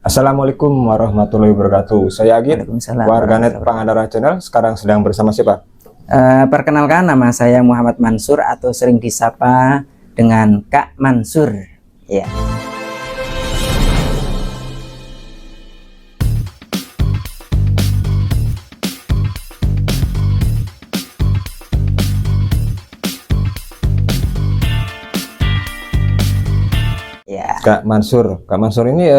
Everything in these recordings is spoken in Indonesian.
Assalamualaikum warahmatullahi wabarakatuh. Saya Agit, Waalaikumsalam warganet warahmatullahi Pangandaran Channel. Sekarang sedang bersama siapa? Perkenalkan, nama saya Muhammad Mansur atau sering disapa dengan Kak Mansur. Ya. Ya. Kak Mansur. Kak Mansur ini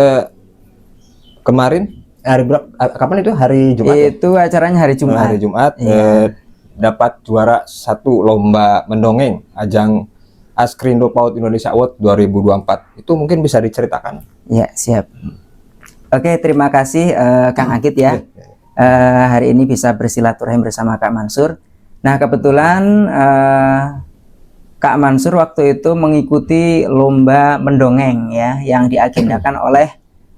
kemarin hari berapa? Kapan itu? Hari Jumat. Itu acaranya hari Jumat. Hari Jumat Iya. dapat juara satu lomba mendongeng ajang Askrindo PAUD Indonesia Award 2024. Itu mungkin bisa diceritakan? Ya, siap. Oke, terima kasih Kang Agit ya. Hari ini bisa bersilaturahim bersama Kak Mansur. Nah, kebetulan Kak Mansur waktu itu mengikuti lomba mendongeng ya yang diagendakan oleh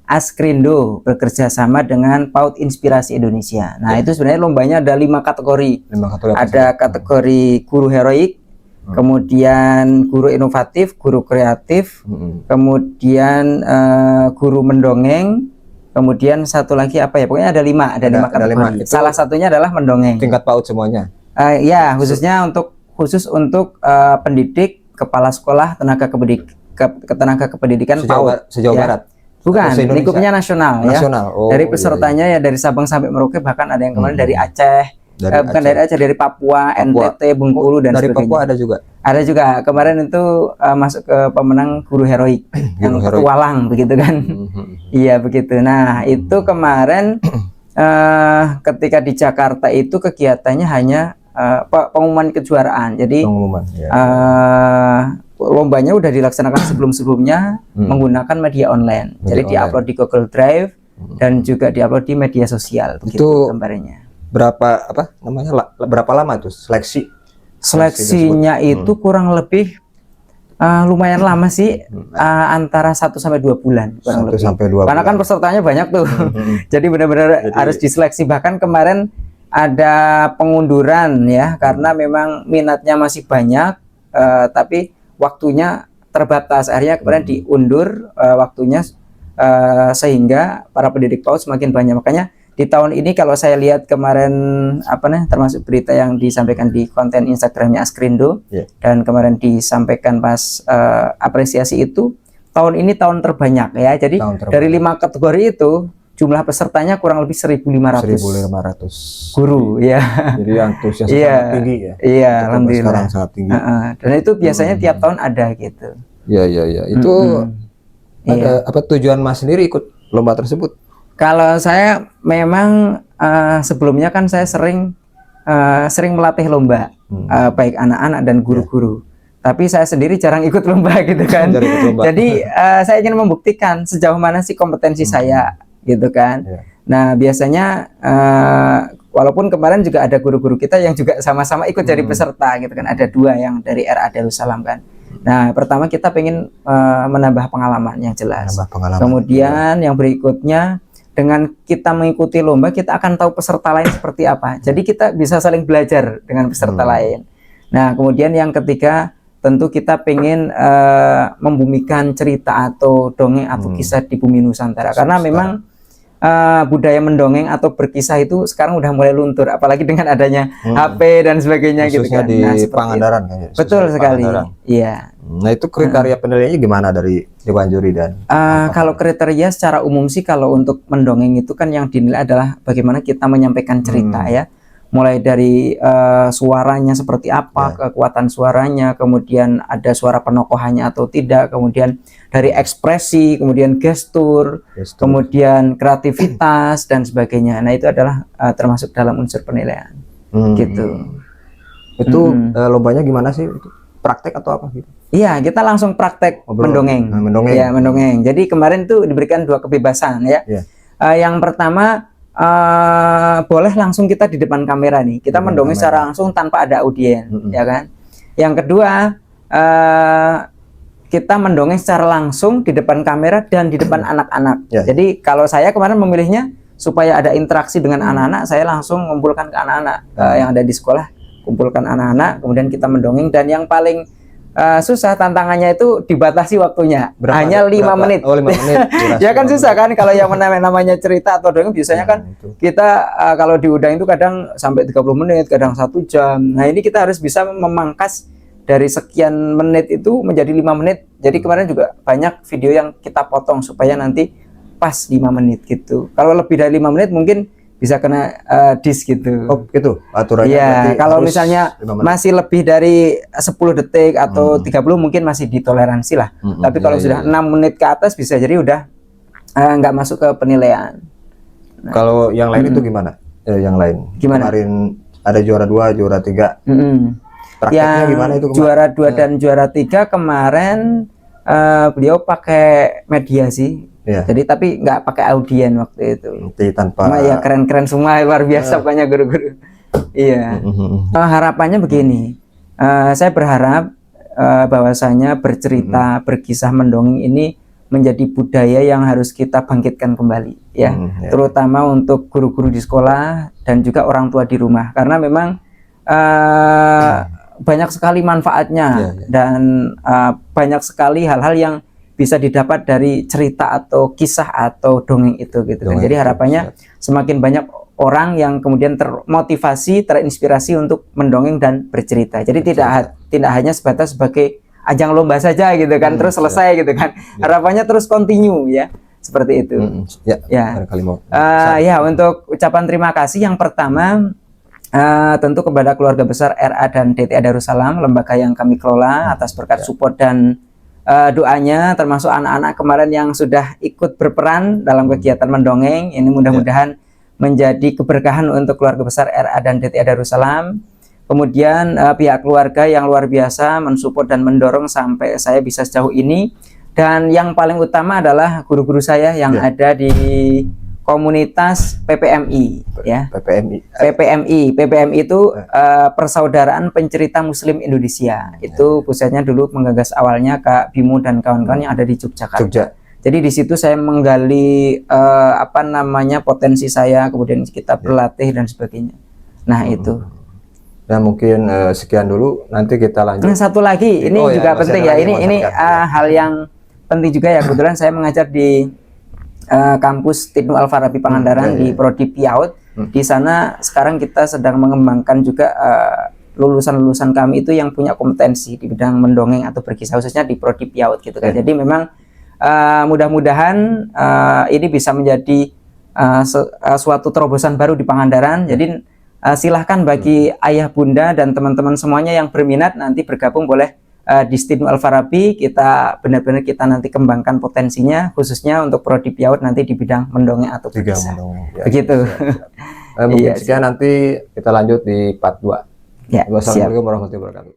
Askrindo bekerja sama dengan PAUD Inspirasi Indonesia. Nah, itu sebenarnya lombanya ada 5 kategori. Ada kategori guru heroik, kemudian guru inovatif, guru kreatif, kemudian guru mendongeng, kemudian satu lagi apa ya? Pokoknya ada 5, ada 5 kategori. Salah satunya adalah mendongeng. Tingkat PAUD semuanya. Ya, khusus untuk pendidik, kepala sekolah, tenaga kependidikan PAUD Sejauh ya. Barat. Bukan, lingkupnya nasional ya. Oh, dari pesertanya ya dari Sabang sampai Merauke, bahkan ada yang kemarin dari Aceh. Bukan dari Aceh, dari Papua, NTT, Bengkulu dan dari sebagainya. Papua ada juga. Ada juga kemarin itu masuk ke pemenang guru heroik yang petualang begitu kan. Iya begitu. Nah, itu kemarin ketika di Jakarta itu kegiatannya hanya pengumuman kejuaraan. Jadi lombanya udah dilaksanakan sebelum-sebelumnya menggunakan media online. Jadi diupload di Google Drive dan juga diupload di media sosial. Begitu itu gambarnya. Berapa lama tuh Seleksinya itu kurang lebih lumayan lama sih, antara 1 sampai 2 bulan kurang lebih. Karena kan pesertanya banyak tuh. Jadi benar-benar harus diseleksi. Bahkan kemarin ada pengunduran ya, karena memang minatnya masih banyak, tapi waktunya terbatas. Akhirnya kemarin diundur waktunya, sehingga para pendidik PAUD semakin banyak. Makanya di tahun ini kalau saya lihat kemarin termasuk berita yang disampaikan di konten Instagramnya Askrindo, dan kemarin disampaikan pas apresiasi itu, tahun ini tahun terbanyak ya. Jadi dari 5 kategori itu jumlah pesertanya kurang lebih 1.500 guru ya. Jadi antusias sangat tinggi ya. Iya, alhamdulillah. Sekarang sangat tinggi. Dan itu biasanya tiap tahun ada gitu. Iya. Itu ada apa tujuan Mas sendiri ikut lomba tersebut? Kalau saya memang sebelumnya kan saya sering melatih lomba, baik anak-anak dan guru-guru. Tapi saya sendiri jarang ikut lomba gitu kan. Jadi saya ingin membuktikan sejauh mana sih kompetensi saya gitu kan. Nah, biasanya walaupun kemarin juga ada guru-guru kita yang juga sama-sama ikut jadi peserta gitu kan. Ada 2 yang dari RA Darussalam kan. Nah, pertama kita pengen menambah pengalaman yang jelas. Kemudian yang berikutnya, dengan kita mengikuti lomba, kita akan tahu peserta lain seperti apa. Jadi kita bisa saling belajar dengan peserta lain. Nah, kemudian yang ketiga, tentu kita pengen membumikan cerita atau dongeng atau kisah di bumi Nusantara. Karena memang budaya mendongeng atau berkisah itu sekarang udah mulai luntur, apalagi dengan adanya HP dan sebagainya. Khususnya gitu kan. Di Pangandaran kan. Betul sekali. Iya. Nah, itu kriteria penilaiannya gimana dari dewan juri dan kalau kriteria secara umum sih, kalau untuk mendongeng itu kan yang dinilai adalah bagaimana kita menyampaikan cerita ya. Mulai dari suaranya seperti apa, kekuatan suaranya, kemudian ada suara penokohannya atau tidak, kemudian dari ekspresi, kemudian gestur, kemudian kreativitas dan sebagainya. Nah, itu adalah termasuk dalam unsur penilaian. Gitu. Itu lombanya gimana sih? Praktek atau apa gitu? Iya, kita langsung praktek mendongeng. Ya, mendongeng. Jadi kemarin tuh diberikan 2 kebebasan ya. Yang pertama, boleh langsung kita di depan kamera nih, kita mendongeng secara langsung tanpa ada audien, ya kan. Yang kedua, kita mendongeng secara langsung di depan kamera dan di depan anak-anak. Jadi kalau saya kemarin memilihnya supaya ada interaksi dengan anak-anak, saya langsung mengumpulkan ke anak-anak yang ada di sekolah, kumpulkan anak-anak, kemudian kita mendongeng. Dan yang paling susah, tantangannya itu dibatasi waktunya. Berapa? Hanya 5 menit. Oh, 5 menit. Durasi Ya kan 5 susah menit. kan kalau yang namanya cerita atau dongeng biasanya Ya, kan itu. kita kalau diundang itu kadang sampai 30 menit, kadang 1 jam. Nah, ini kita harus bisa memangkas dari sekian menit itu menjadi 5 menit. Jadi kemarin juga banyak video yang kita potong supaya nanti pas 5 menit gitu. Kalau lebih dari 5 menit mungkin bisa kena dis gitu. Oh, gitu aturannya. Iya, berarti kalau harus misalnya 5 menit. masih lebih dari 10 detik atau 30 mungkin masih ditoleransi lah. Tapi kalau Iya, sudah iya. 6 menit ke atas bisa jadi udah nggak masuk ke penilaian. Kalau yang lain itu gimana? Yang lain. Gimana? Kemarin ada juara 2, juara 3. Prakteknya Yang gimana itu kemarin? juara 2 dan juara 3 kemarin beliau pakai mediasi. Iya. Jadi tapi nggak pakai audien waktu itu. Nanti tanpa Cuma ya keren-keren semua, luar biasa pokoknya guru-guru. Iya. Harapannya begini, saya berharap bahwasanya bercerita, berkisah, mendongeng ini menjadi budaya yang harus kita bangkitkan kembali, ya. Ya. Terutama untuk guru-guru di sekolah dan juga orang tua di rumah, karena memang banyak sekali manfaatnya dan banyak sekali hal-hal yang bisa didapat dari cerita atau kisah atau dongeng itu gitu kan. Jadi harapannya semakin banyak orang yang kemudian termotivasi, terinspirasi untuk mendongeng dan bercerita. Jadi tidak hanya sebatas sebagai ajang lomba saja gitu kan, terus selesai gitu kan. Harapannya terus continue ya, seperti itu. Ya. Ya, untuk ucapan terima kasih yang pertama tentu kepada keluarga besar RA dan DTA Darussalam, lembaga yang kami kelola, atas berkat support dan doanya, termasuk anak-anak kemarin yang sudah ikut berperan dalam kegiatan mendongeng. Ini mudah-mudahan menjadi keberkahan untuk keluarga besar RA dan DTA Darussalam. Kemudian pihak keluarga yang luar biasa mensupport dan mendorong sampai saya bisa sejauh ini. Dan yang paling utama adalah guru-guru saya yang ada di komunitas PPMI, ya. PPMI itu Persaudaraan Pencerita Muslim Indonesia. Itu pusatnya dulu menggagas awalnya Kak Bimo dan kawan-kawan yang ada di Yogyakarta. Jadi di situ saya menggali potensi saya, kemudian kita berlatih dan sebagainya. Nah, itu. Ya mungkin sekian dulu, nanti kita lanjut. Nah, satu lagi, ini juga penting ya. Ini hal yang penting juga ya. Kebetulan saya mengajar di kampus Tidnu Al-Farabi Pangandaran di Prodi PIAUD. Di sana sekarang kita sedang mengembangkan juga lulusan-lulusan kami itu yang punya kompetensi di bidang mendongeng atau berkisah, khususnya di Prodi PIAUD gitu kan. Jadi memang mudah-mudahan ini bisa menjadi suatu terobosan baru di Pangandaran. Jadi silahkan bagi ayah bunda dan teman-teman semuanya yang berminat nanti bergabung boleh di Tidnu Al-Farabi. Kita benar-benar nanti kembangkan potensinya, khususnya untuk Prodi PIAUD nanti di bidang mendongeng atau berkisah. Begitu. Mungkin sekian, nanti kita lanjut di part 2. Ya, Wassalamualaikum warahmatullahi wabarakatuh.